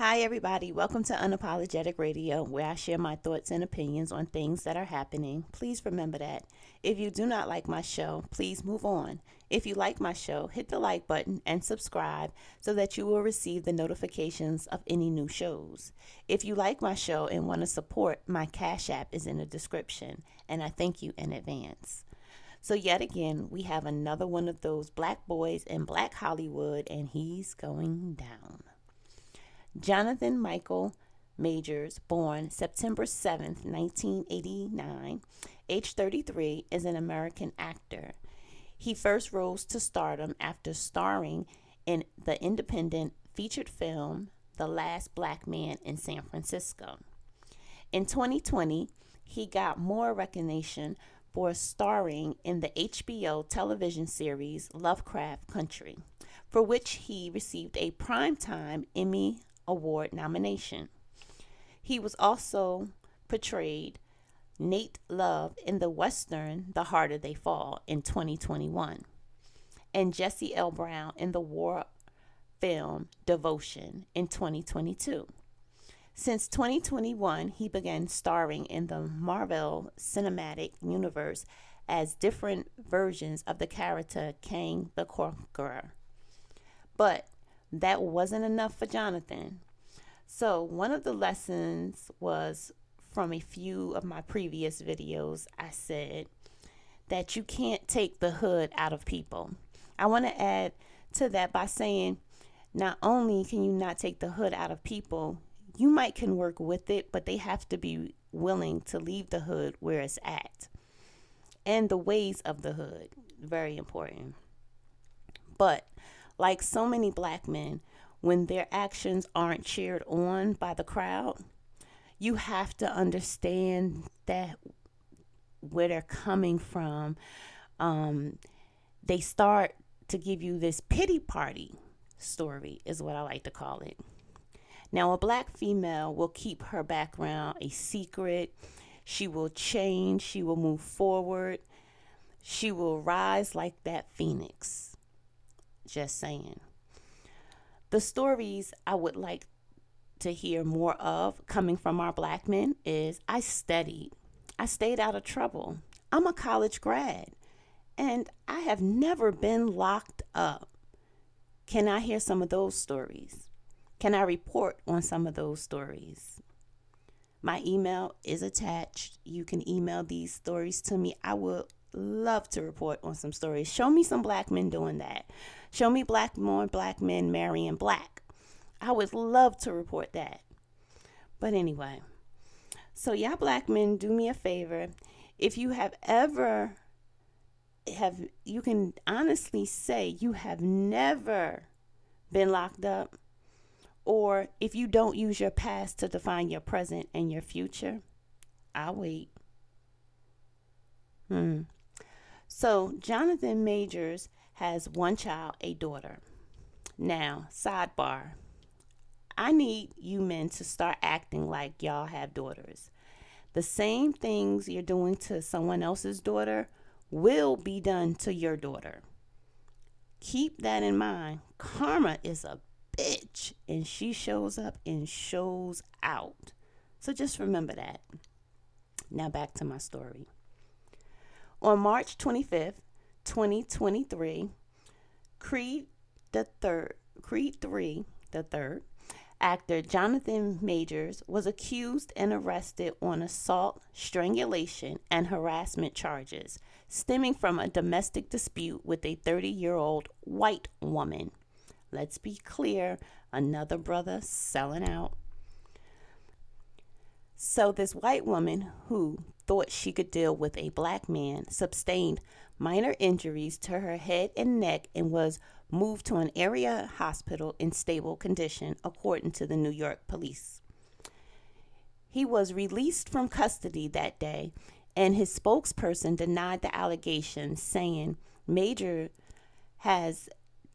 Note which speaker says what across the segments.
Speaker 1: Hi, everybody. Welcome to Unapologetic Radio, where I share my thoughts and opinions on things that are happening. Please remember that. If you do not like my show, please move on. If you like my show, hit the like button and subscribe so that you will receive the notifications of any new shows. If you like my show and want to support, my Cash App is in the description, and I thank you in advance. So, yet again, we have another one of those black boys in Black Hollywood, and he's going down. Jonathan Michael Majors, born September 7th, 1989, age 33, is an American actor. He first rose to stardom after starring in the independent featured film The Last Black Man in San Francisco. In 2020, he got more recognition for starring in the HBO television series Lovecraft Country, for which he received a Primetime Emmy Award nomination. He was also portrayed Nate Love in the Western The Harder They Fall in 2021, and Jesse L. Brown in the war film Devotion in 2022. Since 2021, he began starring in the Marvel Cinematic Universe as different versions of the character Kang the Conqueror. But that wasn't enough for Jonathan. So one of the lessons was from a few of my previous videos. I said that you can't take the hood out of people. I want to add to that by saying not only can you not take the hood out of people, you might can work with it, but they have to be willing to leave the hood where it's at. And the ways of the hood, very important. But like so many black men, when their actions aren't cheered on by the crowd, you have to understand that where they're coming from. They start to give you this pity party story, is what I like to call it. Now, a black female will keep her background a secret. She will change. She will move forward. She will rise like that phoenix. Just saying. The stories I would like to hear more of coming from our black men is I studied. I stayed out of trouble. I'm a college grad and I have never been locked up. Can I hear some of those stories? Can I report on some of those stories? My email is attached. You can email these stories to me. I would love to report on some stories. Show me some black men doing that. Show me more black men marrying black. I would love to report that. But anyway, so y'all black men, do me a favor. If you you can honestly say you have never been locked up, or if you don't use your past to define your present and your future, I'll wait. So Jonathan Majors has one child, a daughter. Now, sidebar. I need you men to start acting like y'all have daughters. The same things you're doing to someone else's daughter will be done to your daughter. Keep that in mind. Karma is a bitch, and she shows up and shows out. So just remember that. Now back to my story. On March 25th, 2023, Creed 3, the third, actor Jonathan Majors was accused and arrested on assault, strangulation, and harassment charges stemming from a domestic dispute with a 30-year-old white woman. Let's be clear, another brother selling out. So this white woman who thought she could deal with a black man sustained minor injuries to her head and neck and was moved to an area hospital in stable condition, according to the New York police. He was released from custody that day, and his spokesperson denied the allegations, saying Major has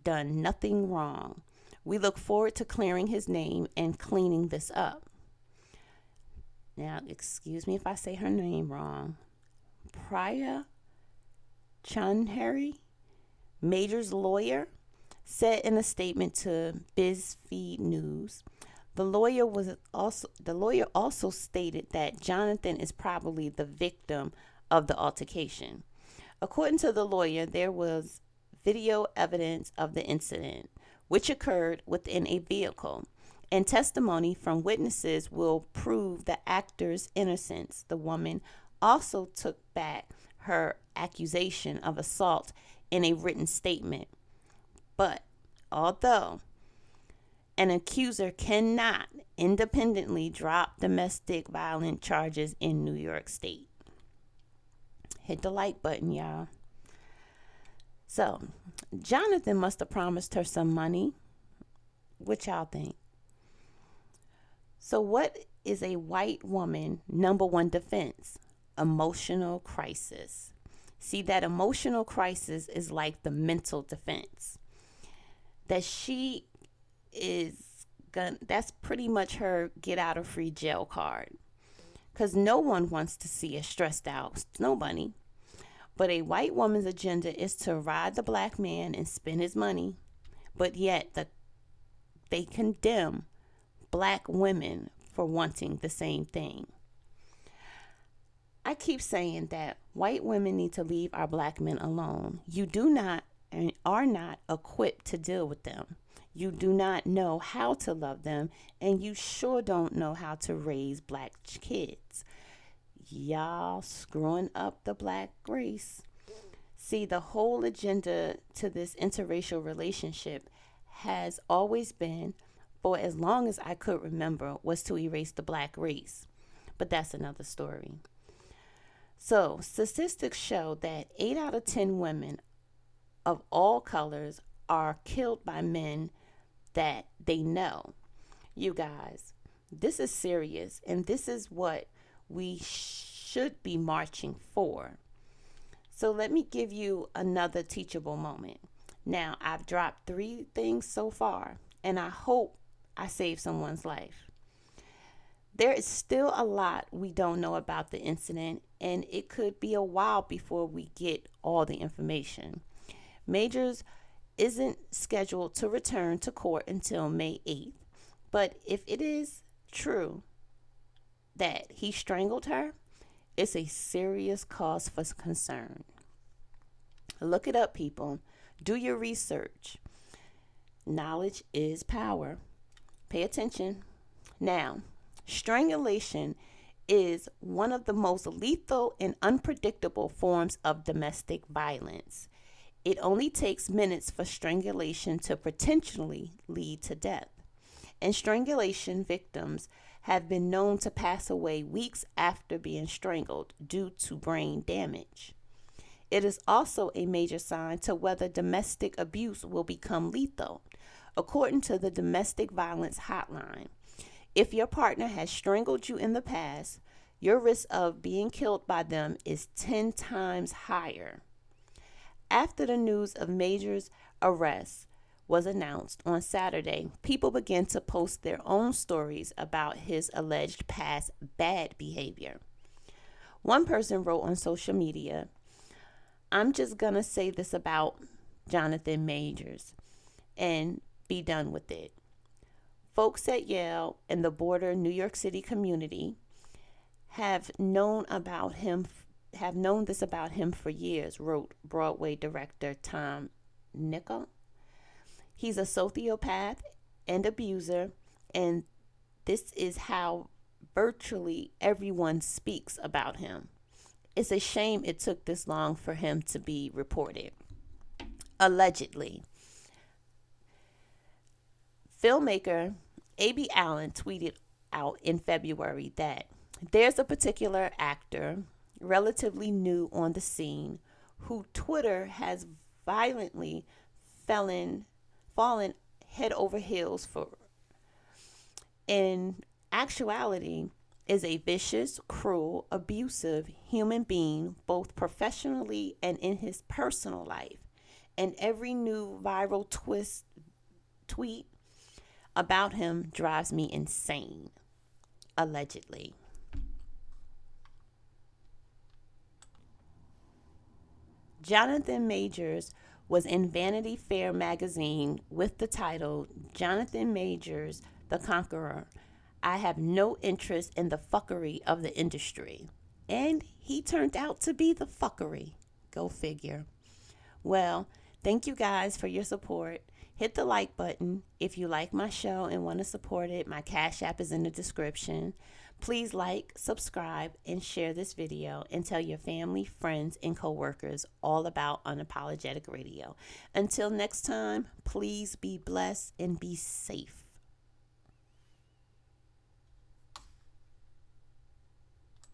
Speaker 1: done nothing wrong. We look forward to clearing his name and cleaning this up. Now, excuse me if I say her name wrong. Priya Chundhary, Major's lawyer, said in a statement to BuzzFeed News, The lawyer also stated that Jonathan is probably the victim of the altercation. According to the lawyer, there was video evidence of the incident, which occurred within a vehicle, and testimony from witnesses will prove the actor's innocence. The woman also took back her accusation of assault in a written statement. But although an accuser cannot independently drop domestic violence charges in New York State. Hit the like button, y'all. So, Jonathan must have promised her some money. What y'all think? So, what is a white woman number one defense? Emotional crisis. See, that emotional crisis is like the mental defense. That she is gonna, that's pretty much her get out of free jail card. Because no one wants to see a stressed out, nobody. But a white woman's agenda is to ride the black man and spend his money. But yet they condemn black women for wanting the same thing. I keep saying that white women need to leave our black men alone. You do not and are not equipped to deal with them. You do not know how to love them, and you sure don't know how to raise black kids. Y'all screwing up the black race. See, the whole agenda to this interracial relationship has always been, for as long as I could remember, was to erase the black race. But that's another story. So, statistics show that 8 out of 10 women of all colors are killed by men that they know. You guys, this is serious, and this is what we should be marching for. So let me give you another teachable moment. Now, I've dropped 3 things so far, and I hope I saved someone's life. There is still a lot we don't know about the incident, and it could be a while before we get all the information. Majors isn't scheduled to return to court until May 8th, but if it is true that he strangled her, it's a serious cause for concern. Look it up, people. Do your research. Knowledge is power. Pay attention. Now, strangulation is one of the most lethal and unpredictable forms of domestic violence. It only takes minutes for strangulation to potentially lead to death. And strangulation victims have been known to pass away weeks after being strangled due to brain damage. It is also a major sign to whether domestic abuse will become lethal. According to the Domestic Violence Hotline, if your partner has strangled you in the past, your risk of being killed by them is 10 times higher. After the news of Major's arrest was announced on Saturday, people began to post their own stories about his alleged past bad behavior. One person wrote on social media, "I'm just going to say this about Jonathan Majors and be done with it. Folks at Yale and the border New York City community have known this about him for years," wrote Broadway director Tom Nickel. "He's a sociopath and abuser, and this is how virtually everyone speaks about him. It's a shame it took this long for him to be reported." Allegedly. Filmmaker A.B. Allen tweeted out in February that there's a particular actor, relatively new on the scene, who Twitter has violently fallen head over heels for. In actuality, is a vicious, cruel, abusive human being, both professionally and in his personal life. And every new viral tweet about him drives me insane. Allegedly. Jonathan Majors was in Vanity Fair magazine with the title "Jonathan Majors, the conqueror. I have no interest in the fuckery of the industry. And he turned out to be the fuckery. Go figure. Well, thank you guys for your support. Hit the like button if you like my show and want to support it. My Cash App is in the description. Please like, subscribe, and share this video and tell your family, friends, and coworkers all about Unapologetic Radio. Until next time, please be blessed and be safe.